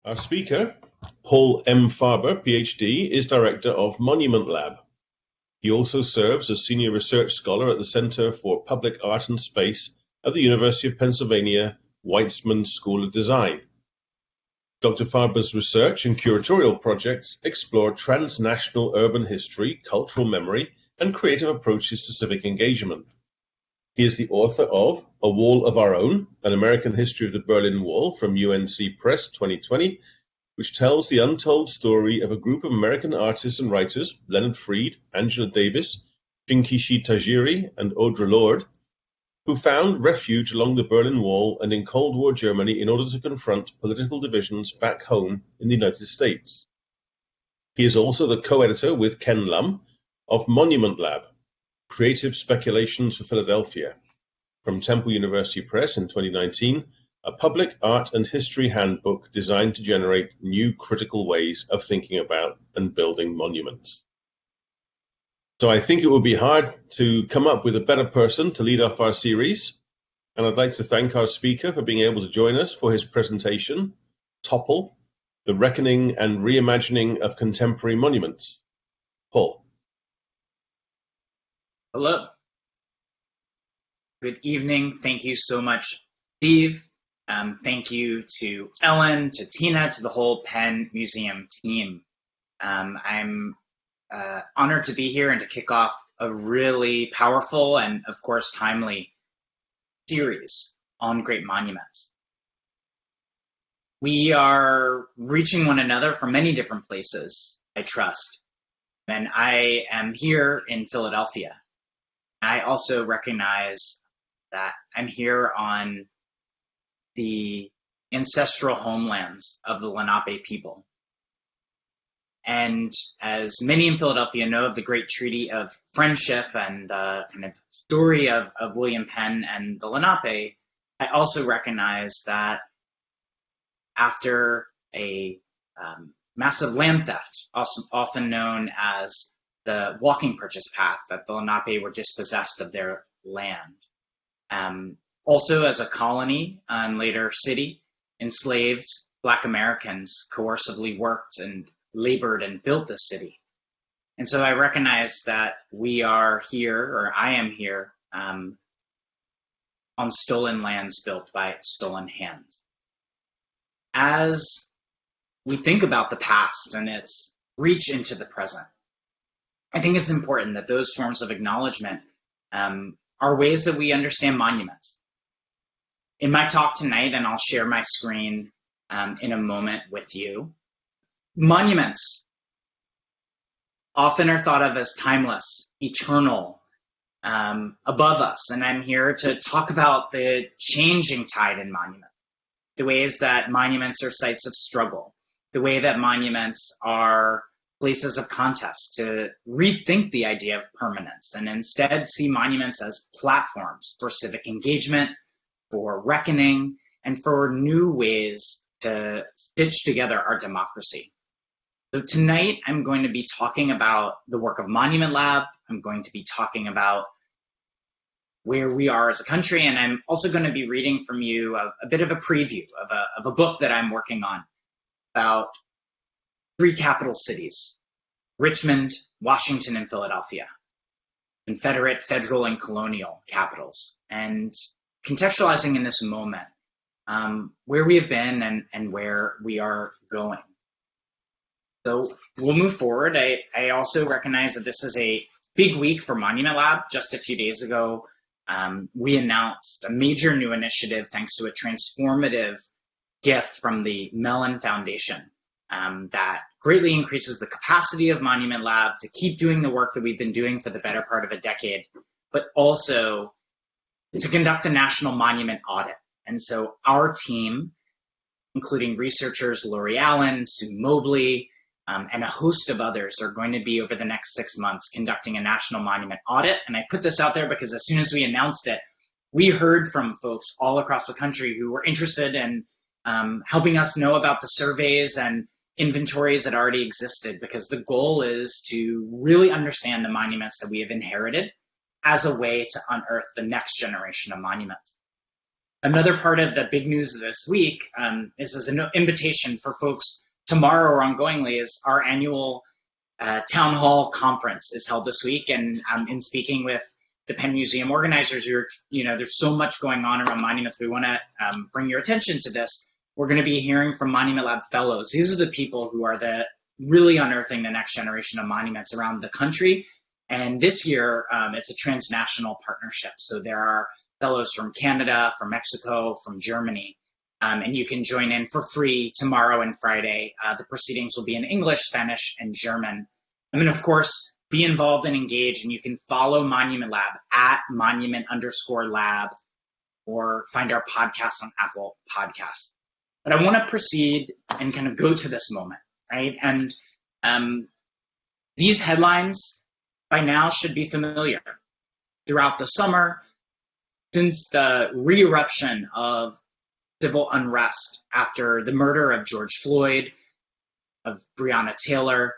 Our speaker, Paul M. Farber, Ph.D., is director of Monument Lab. He also serves as senior research scholar at the Center for Public Art and Space at the University of Pennsylvania Weitzman School of Design. Dr. Farber's research and curatorial projects explore transnational urban history, cultural memory, and creative approaches to civic engagement. He is the author of A Wall of Our Own, An American History of the Berlin Wall from UNC Press 2020, which tells the untold story of a group of American artists and writers, Leonard Freed, Angela Davis, Shinkichi Tajiri, and Audre Lorde, who found refuge along the Berlin Wall and in Cold War Germany in order to confront political divisions back home in the United States. He is also the co-editor with Ken Lum of Monument Lab, Creative Speculations for Philadelphia, from Temple University Press in 2019, a public art and history handbook designed to generate new critical ways of thinking about and building monuments. So I think it would be hard to come up with a better person to lead off our series, and I'd like to thank our speaker for being able to join us for his presentation, Topple, The Reckoning and Reimagining of Contemporary Monuments. Paul. Hello. Good evening. Thank you so much, Steve. Thank you to Ellen, to Tina, to the whole Penn Museum team. I'm honored to be here and to kick off a really powerful and, of course, timely series on great monuments. We are reaching one another from many different places, I trust. And I am here in Philadelphia. I also recognize that I'm here on the ancestral homelands of the Lenape people. And as many in Philadelphia know of the great treaty of friendship and the kind of story of William Penn and the Lenape, I also recognize that after a massive land theft, also often known as the walking purchase path, that the Lenape were dispossessed of their land. Also as a colony and later city, enslaved Black Americans coercively worked and labored and built the city. And so I recognize that we are here, or I am here, on stolen lands built by stolen hands. As we think about the past and its reach into the present, I think it's important that those forms of acknowledgement are ways that we understand monuments. In my talk tonight, and I'll share my screen in a moment with you, monuments often are thought of as timeless, eternal, above us. And I'm here to talk about the changing tide in monuments, the ways that monuments are sites of struggle, the way that monuments are places of contest, to rethink the idea of permanence and instead see monuments as platforms for civic engagement, for reckoning, and for new ways to stitch together our democracy. So tonight, I'm going to be talking about the work of Monument Lab. I'm going to be talking about where we are as a country, and I'm also going to be reading from you a bit of a preview of a book that I'm working on about three capital cities: Richmond, Washington, and Philadelphia, Confederate, federal, and colonial capitals, and contextualizing in this moment where we have been and where we are going. So we'll move forward. I also recognize that this is a big week for Monument Lab. Just a few days ago, we announced a major new initiative thanks to a transformative gift from the Mellon Foundation that greatly increases the capacity of Monument Lab to keep doing the work that we've been doing for the better part of a decade, but also to conduct a national monument audit. And so our team, including researchers Lori Allen, Sue Mobley, and a host of others, are going to be over the next 6 months conducting a national monument audit. And I put this out there because as soon as we announced it, we heard from folks all across the country who were interested in helping us know about the surveys and inventories that already existed, because the goal is to really understand the monuments that we have inherited as a way to unearth the next generation of monuments. Another part of the big news this week is as an invitation for folks tomorrow or ongoingly is our annual town hall conference is held this week. And in speaking with the Penn Museum organizers, there's so much going on around monuments. We want to bring your attention to this. We're going to be hearing from Monument Lab fellows. These are the people who are really unearthing the next generation of monuments around the country. And this year, it's a transnational partnership. So there are fellows from Canada, from Mexico, from Germany, and you can join in for free tomorrow and Friday. The proceedings will be in English, Spanish, and German. I mean, of course, be involved and engage, and you can follow Monument Lab at monument_lab or find our podcast on Apple Podcasts. But I want to proceed and kind of go to this moment, right? And these headlines by now should be familiar. Throughout the summer, since the re-eruption of civil unrest after the murder of George Floyd, of Breonna Taylor,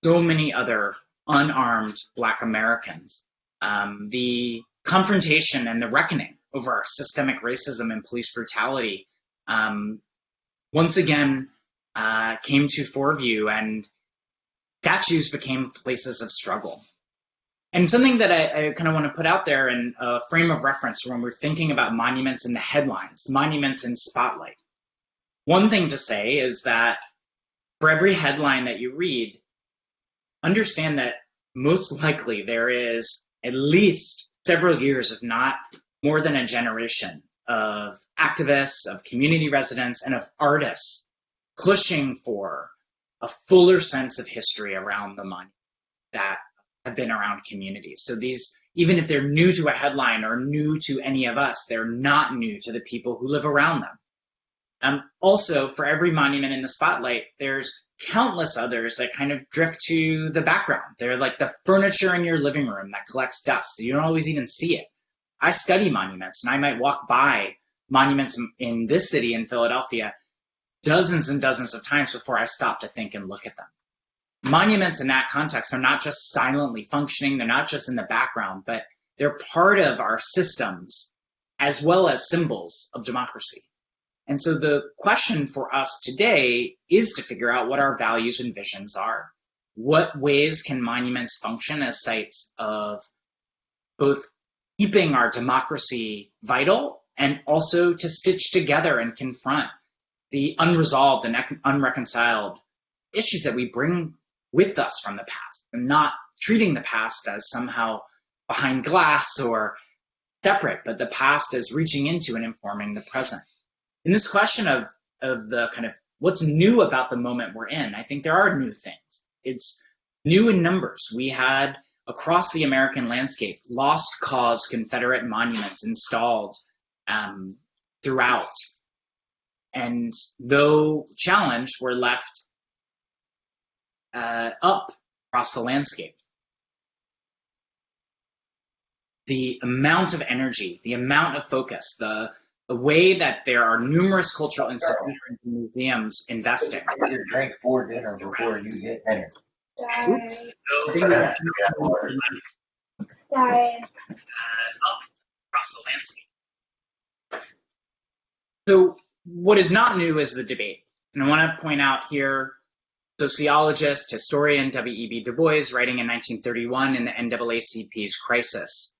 so many other unarmed Black Americans, the confrontation and the reckoning over systemic racism and police brutality once again came to foreview, and statues became places of struggle. And something that I kind of want to put out there in a frame of reference when we're thinking about monuments in the headlines, monuments in spotlight. One thing to say is that for every headline that you read, understand that most likely there is at least several years, if not more than a generation, of activists, of community residents, and of artists pushing for a fuller sense of history around the monuments that have been around communities. So these, even if they're new to a headline or new to any of us, they're not new to the people who live around them. Also, for every monument in the spotlight, there's countless others that kind of drift to the background. They're like the furniture in your living room that collects dust. You don't always even see it. I study monuments, and I might walk by monuments in this city, in Philadelphia, dozens and dozens of times before I stop to think and look at them. Monuments in that context are not just silently functioning, they're not just in the background, but they're part of our systems as well as symbols of democracy. And so the question for us today is to figure out what our values and visions are. What ways can monuments function as sites of both keeping our democracy vital and also to stitch together and confront the unresolved and unreconciled issues that we bring with us from the past, and not treating the past as somehow behind glass or separate, but the past as reaching into and informing the present. In this question of the kind of what's new about the moment we're in, I think there are new things. It's new in numbers. We had across the American landscape lost cause Confederate monuments installed throughout. And though challenged, were left up across the landscape. The amount of energy, the amount of focus, the way that there are numerous cultural institutions and museums investing. You drink for dinner before you get dinner. Oops. I think that's up across the landscape. So what is not new is the debate. And I want to point out here, sociologist, historian W.E.B. Du Bois, writing in 1931 in the NAACP's Crisis,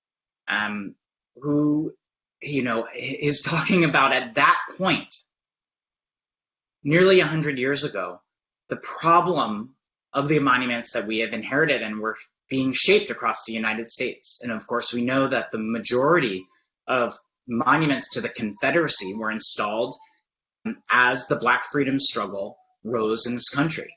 who, is talking about at that point, nearly 100 years ago, the problem of the monuments that we have inherited and were being shaped across the United States. And of course, we know that the majority of monuments to the Confederacy were installed as the Black freedom struggle rose in this country,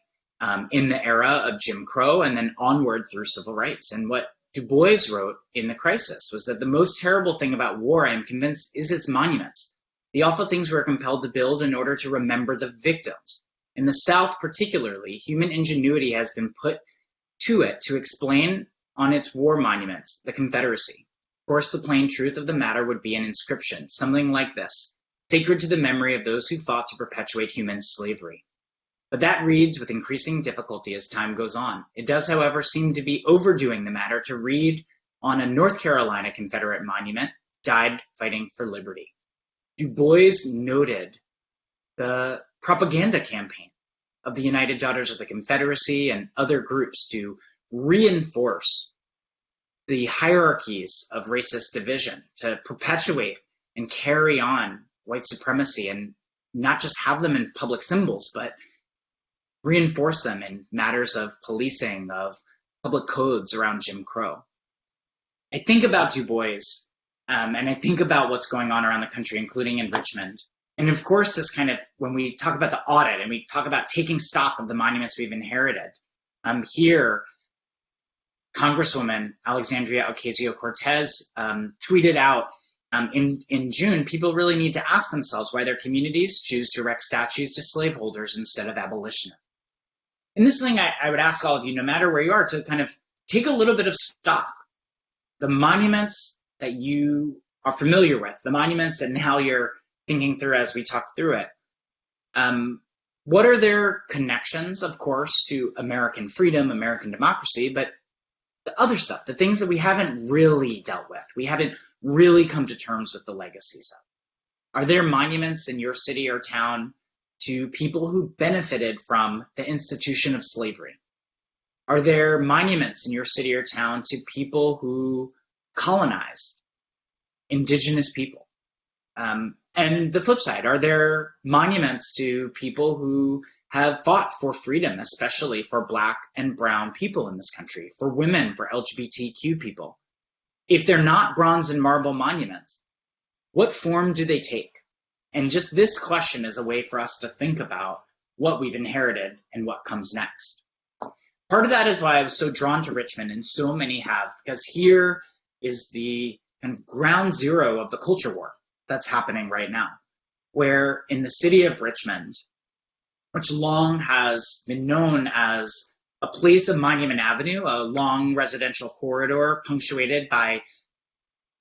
in the era of Jim Crow and then onward through civil rights. And what Du Bois wrote in The Crisis was that the most terrible thing about war, I am convinced, is its monuments. The awful things we are compelled to build in order to remember the victims. In the South particularly, human ingenuity has been put to it to explain on its war monuments the Confederacy. Of course, the plain truth of the matter would be an inscription, something like this: sacred to the memory of those who fought to perpetuate human slavery. But that reads with increasing difficulty as time goes on. It does, however, seem to be overdoing the matter to read on a North Carolina Confederate monument, died fighting for liberty. Du Bois noted the propaganda campaign of the United Daughters of the Confederacy and other groups to reinforce the hierarchies of racist division, to perpetuate and carry on white supremacy, and not just have them in public symbols, but reinforce them in matters of policing, of public codes around Jim Crow. I think about Du Bois, and I think about what's going on around the country, including in Richmond. And of course, this kind of, when we talk about the audit and we talk about taking stock of the monuments we've inherited, here, Congresswoman Alexandria Ocasio-Cortez tweeted out in June, people really need to ask themselves why their communities choose to erect statues to slaveholders instead of abolitionists. And this thing I would ask all of you, no matter where you are, to kind of take a little bit of stock. The monuments that you are familiar with, the monuments that now you're thinking through as we talk through it, what are their connections, of course, to American freedom, American democracy, but the other stuff, the things that we haven't really dealt with, we haven't really come to terms with the legacies of. Are there monuments in your city or town to people who benefited from the institution of slavery? Are there monuments in your city or town to people who colonized, indigenous people? And the flip side, are there monuments to people who have fought for freedom, especially for Black and brown people in this country, for women, for LGBTQ people? If they're not bronze and marble monuments, what form do they take? And just this question is a way for us to think about what we've inherited and what comes next. Part of that is why I was so drawn to Richmond, and so many have, because here is the kind of ground zero of the culture war that's happening right now, where in the city of Richmond, which long has been known as a place of Monument Avenue, a long residential corridor punctuated by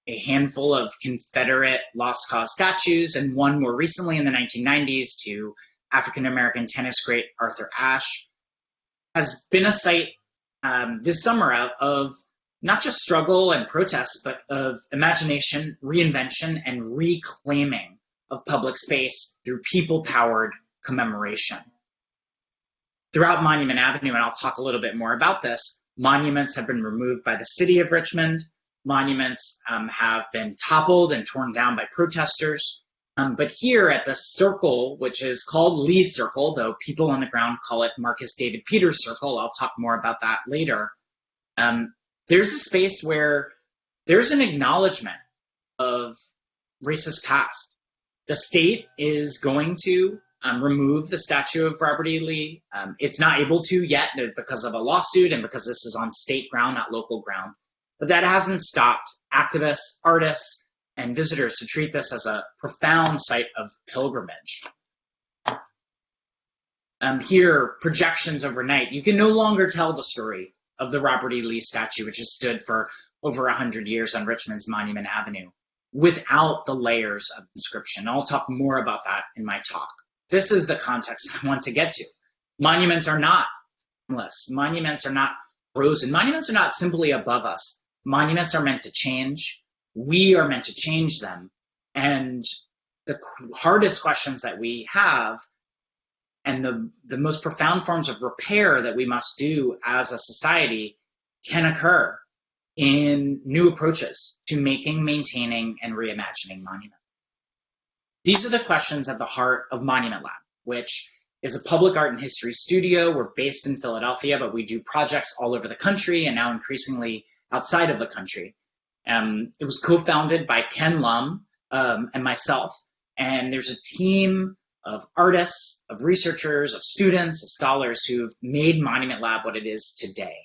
a handful of Confederate lost cause statues, and one more recently in the 1990s to African-American tennis great Arthur Ashe, has been a site this summer of not just struggle and protest, but of imagination, reinvention, and reclaiming of public space through people-powered commemoration. Throughout Monument Avenue, and I'll talk a little bit more about this, monuments have been removed by the city of Richmond. Monuments have been toppled and torn down by protesters. But here at the circle, which is called Lee Circle, though people on the ground call it Marcus David Peters Circle, I'll talk more about that later, there's a space where there's an acknowledgement of racist past. The state is going to remove the statue of Robert E. Lee. It's not able to yet because of a lawsuit and because this is on state ground, not local ground. But that hasn't stopped activists, artists, and visitors to treat this as a profound site of pilgrimage. Here, projections overnight. You can no longer tell the story of the Robert E. Lee statue, which has stood for over 100 years on Richmond's Monument Avenue, without the layers of inscription. I'll talk more about that in my talk. This is the context I want to get to. Monuments are not endless. Monuments are not frozen. Monuments are not simply above us. Monuments are meant to change. We are meant to change them. And the hardest questions that we have and the most profound forms of repair that we must do as a society can occur in new approaches to making, maintaining, and reimagining monuments. These are the questions at the heart of Monument Lab, which is a public art and history studio. We're based in Philadelphia, but we do projects all over the country and now increasingly outside of the country. It was co-founded by Ken Lum and myself, and there's a team of artists, of researchers, of students, of scholars who've made Monument Lab what it is today.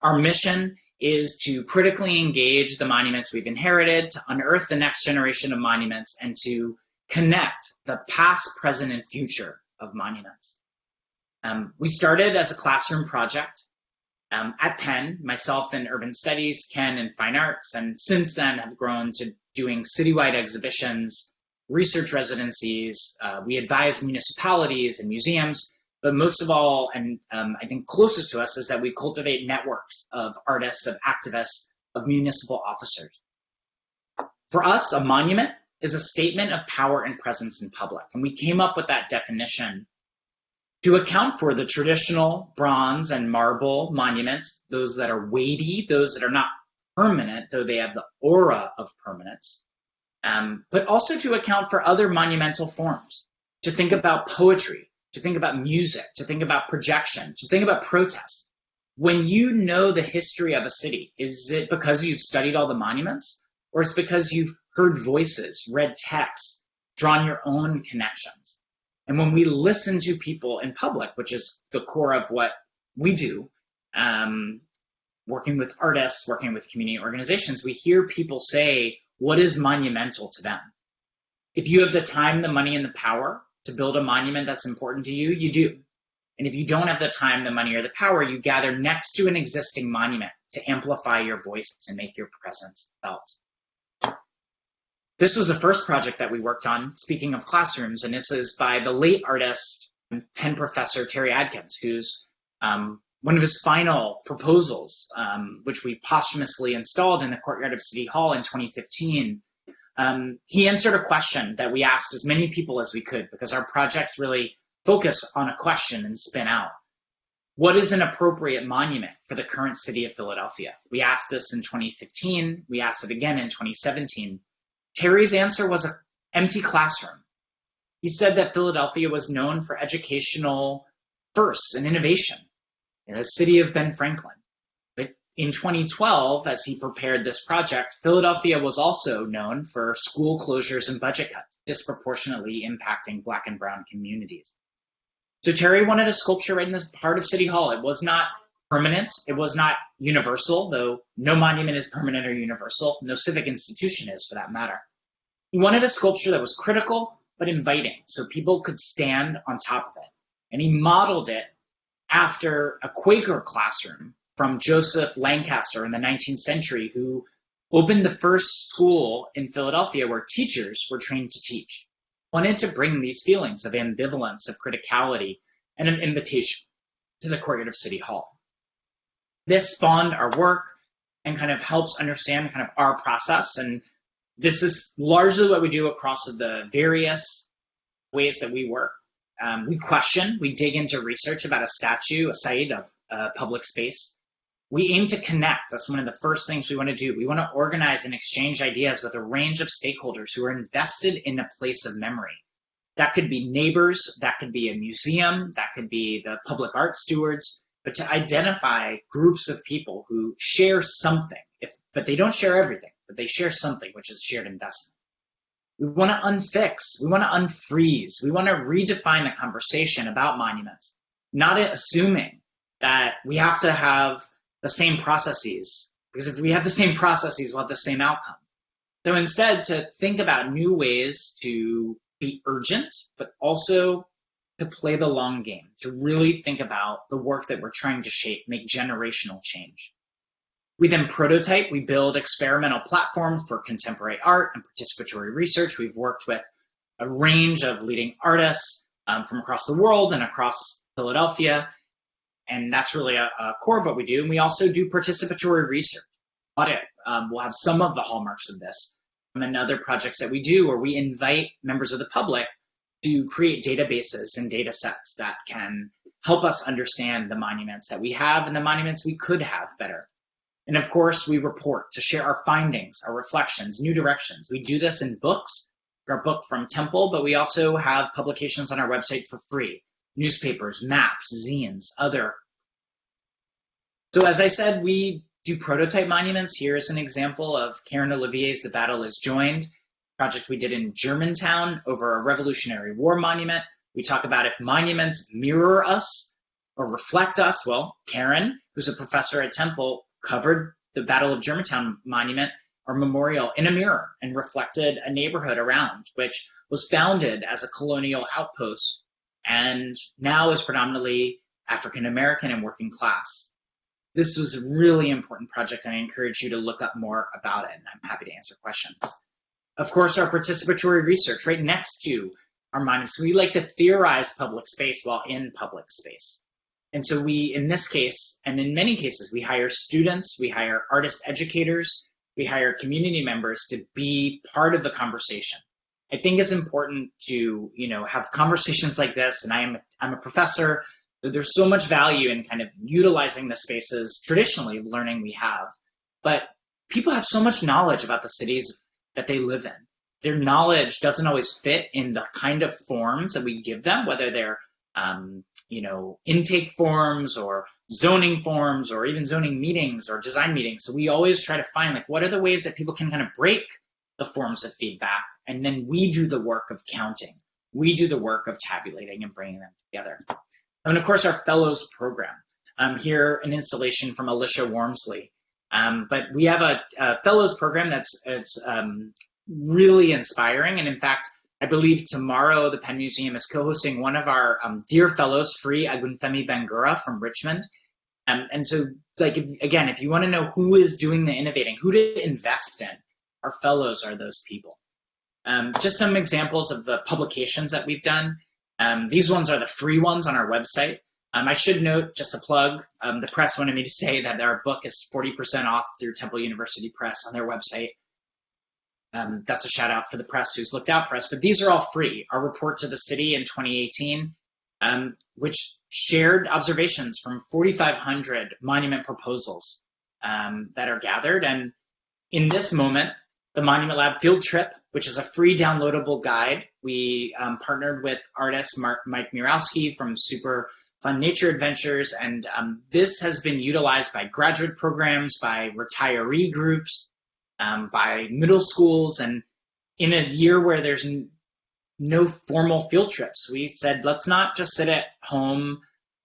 Our mission is to critically engage the monuments we've inherited, to unearth the next generation of monuments, and to connect the past, present, and future of monuments. We started as a classroom project at Penn, myself in urban studies, Ken in fine arts, and since then have grown to doing citywide exhibitions, research residencies. We advise municipalities and museums, but most of all, and I think closest to us, is that we cultivate networks of artists, of activists, of municipal officers. For us, a monument is a statement of power and presence in public. And we came up with that definition to account for the traditional bronze and marble monuments, those that are weighty, those that are not permanent, though they have the aura of permanence, but also to account for other monumental forms, to think about poetry, to think about music, to think about projection, to think about protest. When you know the history of a city, is it because you've studied all the monuments, or it's because you've heard voices, read texts, drawn your own connections? And when we listen to people in public, which is the core of what we do, working with artists, working with community organizations, we hear people say what is monumental to them. If you have the time, the money, and the power to build a monument that's important to you, you do. And if you don't have the time, the money, or the power, you gather next to an existing monument to amplify your voice and make your presence felt. This was the first project that we worked on, speaking of classrooms, and this is by the late artist and Penn professor Terry Adkins, who's one of his final proposals, which we posthumously installed in the courtyard of City Hall in 2015. He answered a question that we asked as many people as we could, because our projects really focus on a question and spin out. What is an appropriate monument for the current city of Philadelphia? We asked this in 2015. We asked it again in 2017. Terry's answer was an empty classroom. He said that Philadelphia was known for educational firsts and innovation in the city of Ben Franklin. But in 2012, as he prepared this project, Philadelphia was also known for school closures and budget cuts, disproportionately impacting Black and brown communities. So Terry wanted a sculpture right in this part of City Hall. It was not permanent. It was not universal, though no monument is permanent or universal. No civic institution is, for that matter. He wanted a sculpture that was critical but inviting, so people could stand on top of it. And he modeled it after a Quaker classroom from Joseph Lancaster in the 19th century, who opened the first school in Philadelphia where teachers were trained to teach. Wanted to bring these feelings of ambivalence, of criticality, and an invitation to the courtyard of City Hall. This spawned our work and kind of helps understand kind of our process. And this is largely what we do across the various ways that we work. We question, we dig into research about a statue, a site, a public space. We aim to connect. That's one of the first things we want to do. We want to organize and exchange ideas with a range of stakeholders who are invested in a place of memory. That could be neighbors, that could be a museum, that could be the public art stewards, but to identify groups of people who share something, but they don't share everything, but they share something, which is shared investment. We want to unfix, we want to unfreeze, we want to redefine the conversation about monuments, not assuming that we have to have the same processes, because if we have the same processes, we'll have the same outcome. So instead, to think about new ways to be urgent, but also to play the long game, to really think about the work that we're trying to shape, make generational change. We then prototype, we build experimental platforms for contemporary art and participatory research. We've worked with a range of leading artists from across the world and across Philadelphia, and that's really a core of what we do. And we also do participatory research. Audit will have some of the hallmarks of this. And other projects that we do where we invite members of the public to create databases and data sets that can help us understand the monuments that we have and the monuments we could have better. And of course, we report to share our findings, our reflections, new directions. We do this in books, our book from Topple, but we also have publications on our website for free. Newspapers, maps, zines, other. So as I said, we do prototype monuments. Here's an example of Karen Olivier's The Battle is Joined, project we did in Germantown over a Revolutionary War monument. We talk about if monuments mirror us or reflect us. Well, Karen, who's a professor at Topple, covered the Battle of Germantown monument or memorial in a mirror and reflected a neighborhood around, which was founded as a colonial outpost and now is predominantly African American and working class. This was a really important project, and I encourage you to look up more about it, and I'm happy to answer questions. Of course, our participatory research right next to our monuments. We like to theorize public space while in public space. And so we, in this case, and in many cases, we hire students, we hire artist educators, We hire community members to be part of the conversation. I think it's important to, have conversations like this, and I'm a professor, so there's so much value in kind of utilizing the spaces traditionally of learning we have. But people have so much knowledge about the cities that they live in. Their knowledge doesn't always fit in the kind of forms that we give them, whether they're intake forms or zoning forms or even zoning meetings or design meetings. So we always try to find what are the ways that people can kind of break the forms of feedback, and then we do the work of counting. We do the work of tabulating and bringing them together. And of course, our fellows program. Here, an installation from Alicia Wormsley. But we have a fellows program that's really inspiring. And in fact, I believe tomorrow the Penn Museum is co-hosting one of our Dear Fellows, Free Agunfemi Bangura from Richmond. And so, if you want to know who is doing the innovating, who to invest in, our fellows are those people. Just some examples of the publications that we've done. These ones are the free ones on our website. I should note, just a plug, the press wanted me to say that our book is 40% off through Temple University Press on their website. That's a shout out for the press who's looked out for us, but these are all free. Our report to the city in 2018, which shared observations from 4,500 monument proposals that are gathered. And in this moment, the Monument Lab Field Trip, which is a free downloadable guide, we partnered with artist Mike Mirowski from Super Fun Nature Adventures, and this has been utilized by graduate programs, by retiree groups, by middle schools, and in a year where there's no formal field trips, we said, let's not just sit at home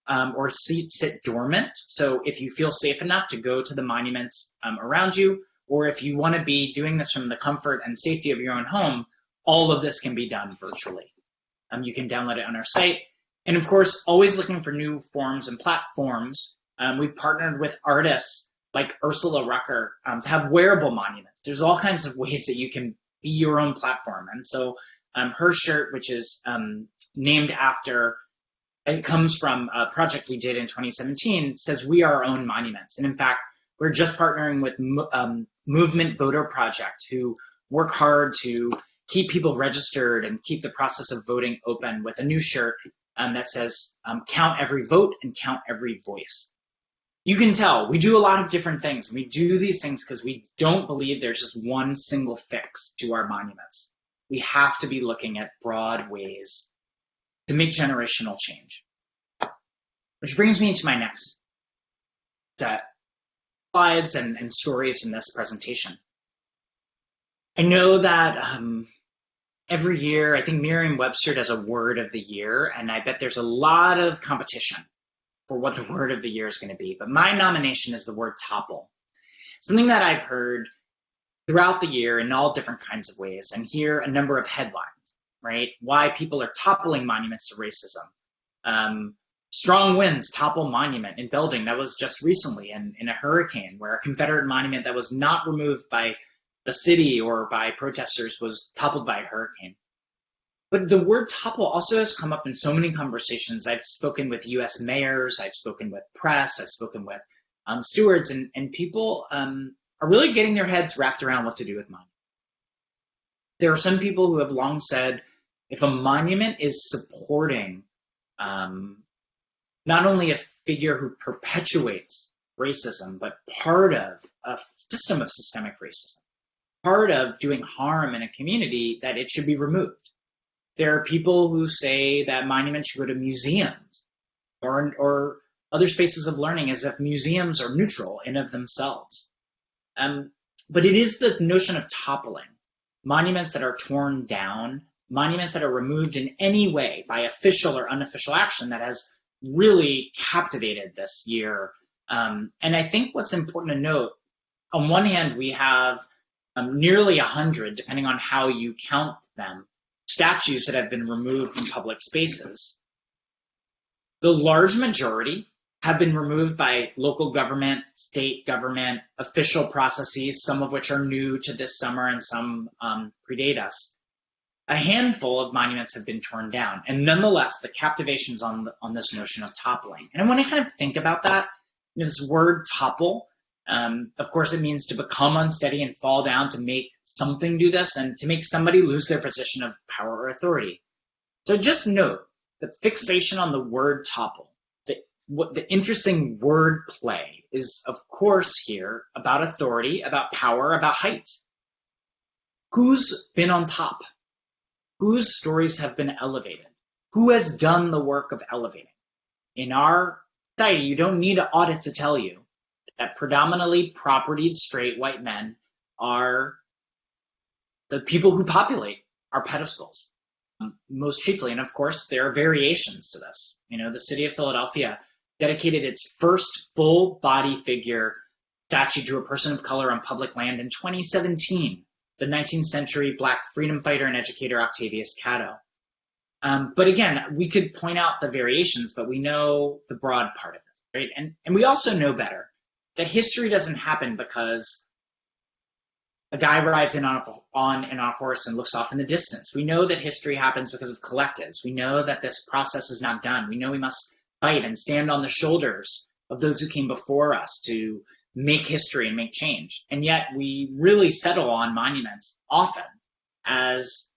or sit dormant. So if you feel safe enough to go to the monuments around you, or if you want to be doing this from the comfort and safety of your own home, all of this can be done virtually. You can download it on our site. And of course, always looking for new forms and platforms. We've partnered with artists like Ursula Rucker to have wearable monuments. There's all kinds of ways that you can be your own platform. And so her shirt, which is named after, it comes from a project we did in 2017, says we are our own monuments. And in fact, we're just partnering with Movement Voter Project, who work hard to keep people registered and keep the process of voting open, with a new shirt that says, count every vote and count every voice. You can tell we do a lot of different things. We do these things because we don't believe there's just one single fix to our monuments. We have to be looking at broad ways to make generational change. Which brings me to my next slides and stories in this presentation. I know that every year, I think Merriam-Webster does a word of the year, and I bet there's a lot of competition for what the word of the year is going to be. But my nomination is the word topple. Something that I've heard throughout the year in all different kinds of ways, and here a number of headlines, right? Why people are toppling monuments to racism. Strong winds topple monument in Belgium. That was just recently in a hurricane, where a Confederate monument that was not removed by the city or by protesters was toppled by a hurricane. But the word topple also has come up in so many conversations. I've spoken with US mayors, I've spoken with press, I've spoken with stewards, and people are really getting their heads wrapped around what to do with monuments. There are some people who have long said, if a monument is supporting not only a figure who perpetuates racism, but part of a system of systemic racism, part of doing harm in a community, that it should be removed. There are people who say that monuments should go to museums or other spaces of learning, as if museums are neutral in of themselves. But it is the notion of toppling, monuments that are torn down, monuments that are removed in any way by official or unofficial action, that has really captivated this year. And I think what's important to note, on one hand, we have nearly 100, depending on how you count them, statues that have been removed from public spaces. The large majority have been removed by local government, state government, official processes, some of which are new to this summer and some predate us. A handful of monuments have been torn down, and nonetheless, the captivation's on this notion of toppling. And I want to kind of think about that, this word topple. Of course, it means to become unsteady and fall down, to make something do this, and to make somebody lose their position of power or authority. So just note that fixation on the word topple, the interesting word play is, of course, here about authority, about power, about height. Who's been on top? Whose stories have been elevated? Who has done the work of elevating? In our society, you don't need an audit to tell you that predominantly propertied straight white men are the people who populate our pedestals, most chiefly. And of course, there are variations to this. The city of Philadelphia dedicated its first full body figure statue to a person of color on public land in 2017, the 19th century Black freedom fighter and educator Octavius Catto. But again, we could point out the variations, but we know the broad part of it, right? And we also know better that history doesn't happen because a guy rides in on a horse and looks off in the distance. We know that history happens because of collectives. We know that this process is not done. We know we must fight and stand on the shoulders of those who came before us to make history and make change. And yet we really settle on monuments often as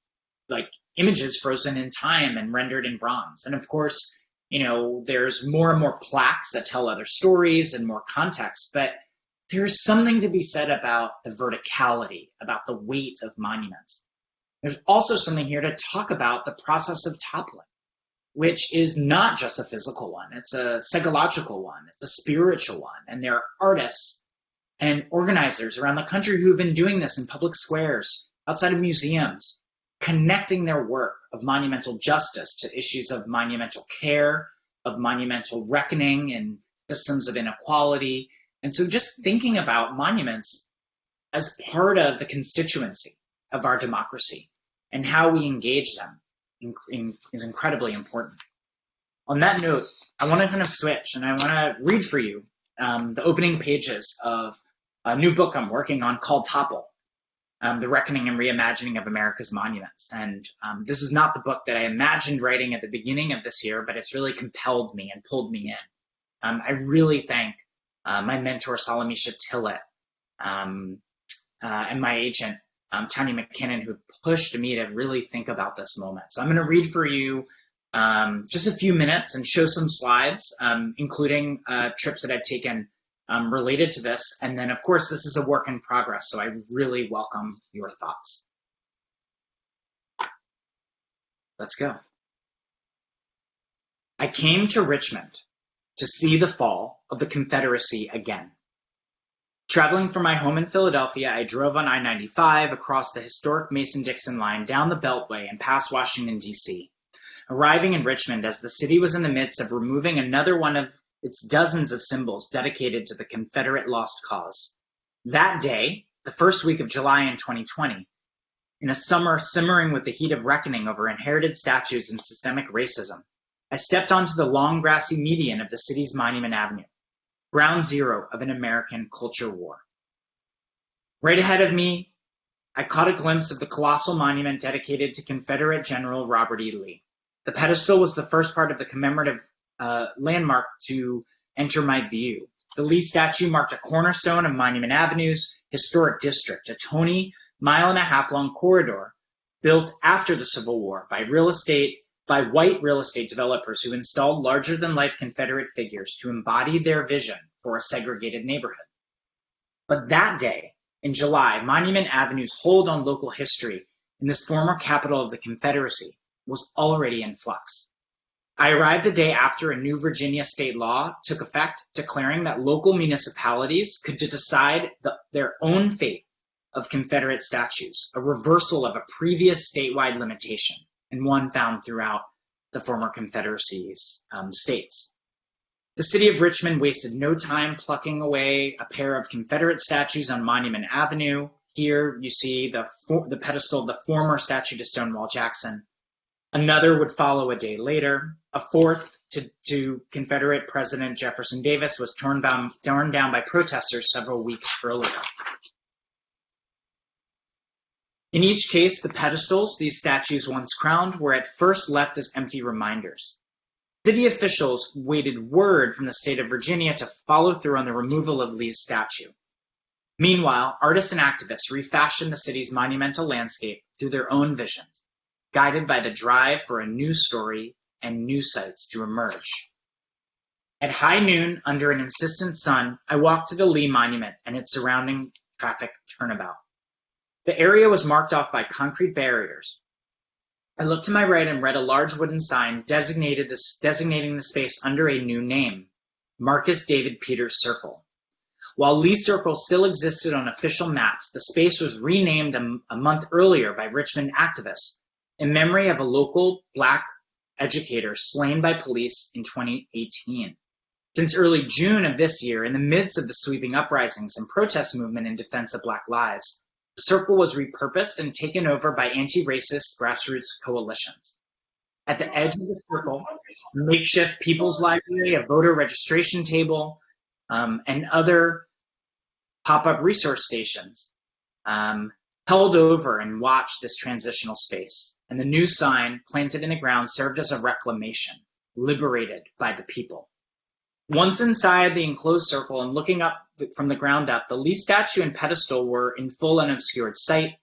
like images frozen in time and rendered in bronze. And of course, there's more and more plaques that tell other stories and more context, but there's something to be said about the verticality, about the weight of monuments. There's also something here to talk about the process of toppling, which is not just a physical one. It's a psychological one. It's a spiritual one. And there are artists and organizers around the country who have been doing this in public squares, outside of museums, connecting their work of monumental justice to issues of monumental care, of monumental reckoning and systems of inequality. And so just thinking about monuments as part of the constituency of our democracy and how we engage them is incredibly important. On that note, I want to kind of switch and I want to read for you the opening pages of a new book I'm working on called Topple, The Reckoning and Reimagining of America's Monuments. And this is not the book that I imagined writing at the beginning of this year, but it's really compelled me and pulled me in. I really thank my mentor, Salamisha Tillett, and my agent, Tanya McKinnon, who pushed me to really think about this moment. So I'm going to read for you just a few minutes and show some slides, including trips that I've taken related to this. And then, of course, this is a work in progress, so I really welcome your thoughts. Let's go. I came to Richmond to see the fall of the Confederacy again. Traveling from my home in Philadelphia, I drove on I-95 across the historic Mason-Dixon line down the Beltway and past Washington, D.C., arriving in Richmond as the city was in the midst of removing another one of its dozens of symbols dedicated to the Confederate lost cause. That day, the first week of July in 2020, in a summer simmering with the heat of reckoning over inherited statues and systemic racism, I stepped onto the long grassy median of the city's Monument Avenue, ground zero of an American culture war. Right ahead of me, I caught a glimpse of the colossal monument dedicated to Confederate General Robert E. Lee. The pedestal was the first part of the commemorative landmark to enter my view. The Lee statue marked a cornerstone of Monument Avenue's historic district, a 20-mile-and-a-half-long corridor built after the Civil War by white real estate developers who installed larger-than-life Confederate figures to embody their vision for a segregated neighborhood. But that day, in July, Monument Avenue's hold on local history in this former capital of the Confederacy was already in flux. I arrived a day after a new Virginia state law took effect, declaring that local municipalities could decide their own fate of Confederate statues, a reversal of a previous statewide limitation, and one found throughout the former Confederacy's states. The city of Richmond wasted no time plucking away a pair of Confederate statues on Monument Avenue. Here you see the pedestal of the former statue to Stonewall Jackson. Another would follow a day later. A fourth to Confederate President Jefferson Davis was torn down by protesters several weeks earlier. In each case, the pedestals these statues once crowned were at first left as empty reminders. City officials waited word from the state of Virginia to follow through on the removal of Lee's statue. Meanwhile, artists and activists refashioned the city's monumental landscape through their own visions, guided by the drive for a new story and new sites to emerge. At high noon, under an insistent sun, I walked to the Lee Monument and its surrounding traffic turnabout. The area was marked off by concrete barriers. I looked to my right and read a large wooden sign designating the space under a new name, Marcus David Peters Circle. While Lee Circle still existed on official maps, the space was renamed a month earlier by Richmond activists in memory of a local Black educator slain by police in 2018. Since early June of this year, in the midst of the sweeping uprisings and protest movement in defense of Black lives, the circle was repurposed and taken over by anti-racist grassroots coalitions. At the edge of the circle, a makeshift People's Library, a voter registration table, and other pop-up resource stations held over and watched this transitional space. And the new sign planted in the ground served as a reclamation, liberated by the people. Once inside the enclosed circle and looking up from the ground up, the Lee statue and pedestal were in full unobscured sight.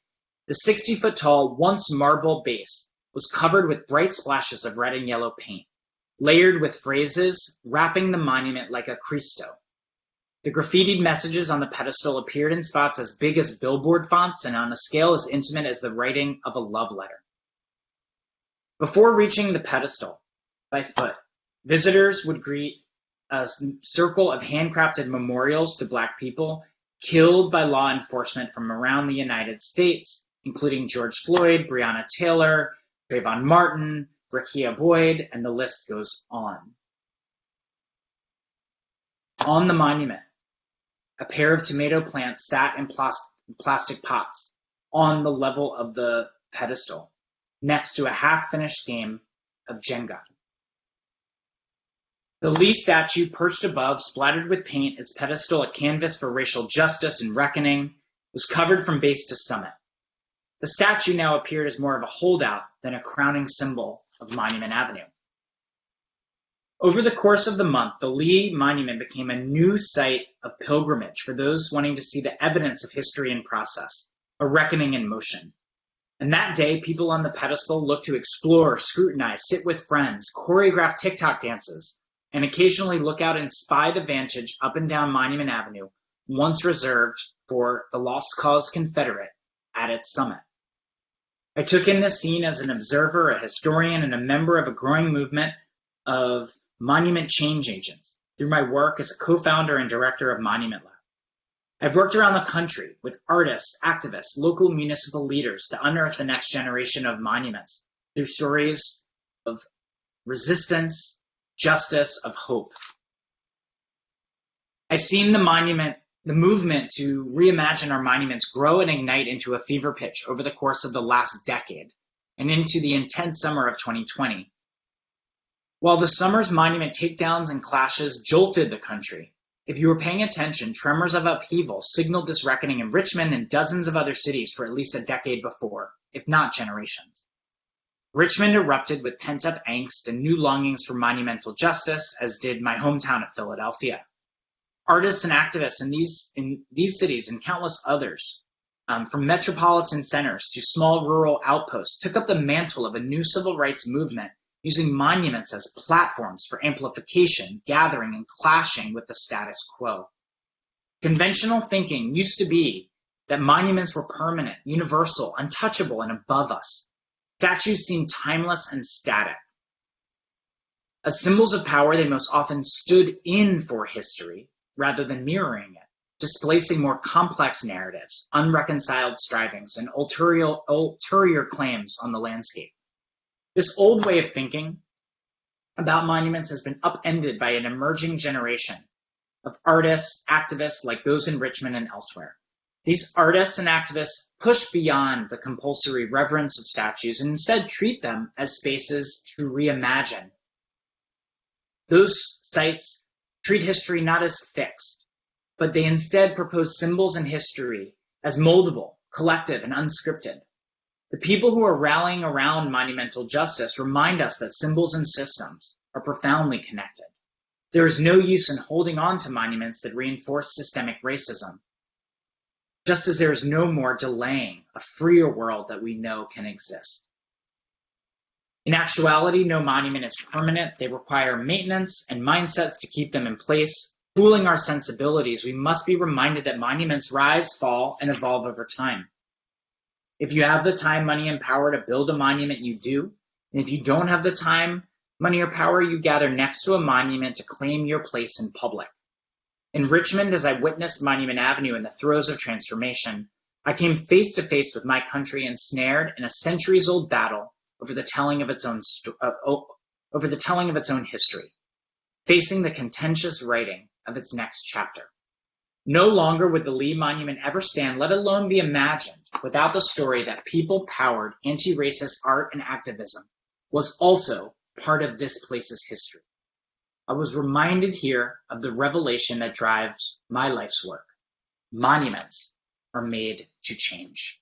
The 60-foot-tall, once marble base was covered with bright splashes of red and yellow paint, layered with phrases wrapping the monument like a Cristo. The graffitied messages on the pedestal appeared in spots as big as billboard fonts and on a scale as intimate as the writing of a love letter. Before reaching the pedestal by foot, visitors would greet a circle of handcrafted memorials to Black people killed by law enforcement from around the United States, including George Floyd, Breonna Taylor, Trayvon Martin, Rekia Boyd, and the list goes on. On the monument, a pair of tomato plants sat in plastic pots on the level of the pedestal, next to a half-finished game of Jenga. The Lee statue, perched above, splattered with paint, its pedestal a canvas for racial justice and reckoning, was covered from base to summit. The statue now appeared as more of a holdout than a crowning symbol of Monument Avenue. Over the course of the month, the Lee Monument became a new site of pilgrimage for those wanting to see the evidence of history in process, a reckoning in motion. And that day, people on the pedestal looked to explore, scrutinize, sit with friends, choreograph TikTok dances, and occasionally look out and spy the vantage up and down Monument Avenue, once reserved for the Lost Cause Confederate at its summit. I took in this scene as an observer, a historian, and a member of a growing movement of monument change agents through my work as a co-founder and director of Monument Lab. I've worked around the country with artists, activists, local municipal leaders to unearth the next generation of monuments through stories of resistance, justice, of hope. I've seen the movement to reimagine our monuments grow and ignite into a fever pitch over the course of the last decade and into the intense summer of 2020. While the summer's monument takedowns and clashes jolted the country, if you were paying attention, tremors of upheaval signaled this reckoning in Richmond and dozens of other cities for at least a decade before, if not generations. Richmond erupted with pent-up angst and new longings for monumental justice, as did my hometown of Philadelphia. Artists and activists in these cities and countless others, from metropolitan centers to small rural outposts, took up the mantle of a new civil rights movement, using monuments as platforms for amplification, gathering, and clashing with the status quo. Conventional thinking used to be that monuments were permanent, universal, untouchable, and above us. Statues seemed timeless and static. As symbols of power, they most often stood in for history rather than mirroring it, displacing more complex narratives, unreconciled strivings, and ulterior claims on the landscape. This old way of thinking about monuments has been upended by an emerging generation of artists, activists like those in Richmond and elsewhere. These artists and activists push beyond the compulsory reverence of statues and instead treat them as spaces to reimagine. Those sites treat history not as fixed, but they instead propose symbols and history as moldable, collective, and unscripted. The people who are rallying around monumental justice remind us that symbols and systems are profoundly connected. There is no use in holding on to monuments that reinforce systemic racism. just as there is no more delaying a freer world that we know can exist. In actuality, no monument is permanent. They require maintenance and mindsets to keep them in place. Fooling our sensibilities, we must be reminded that monuments rise, fall, and evolve over time. If you have the time, money, and power to build a monument, you do. And if you don't have the time, money, or power, you gather next to a monument to claim your place in public. In Richmond, as I witnessed Monument Avenue in the throes of transformation, I came face to face with my country ensnared in a centuries-old battle over the telling of its own history, facing the contentious writing of its next chapter. No longer would the Lee Monument ever stand, let alone be imagined, without the story that people-powered anti-racist art and activism was also part of this place's history. I was reminded here of the revelation that drives my life's work. Monuments are made to change.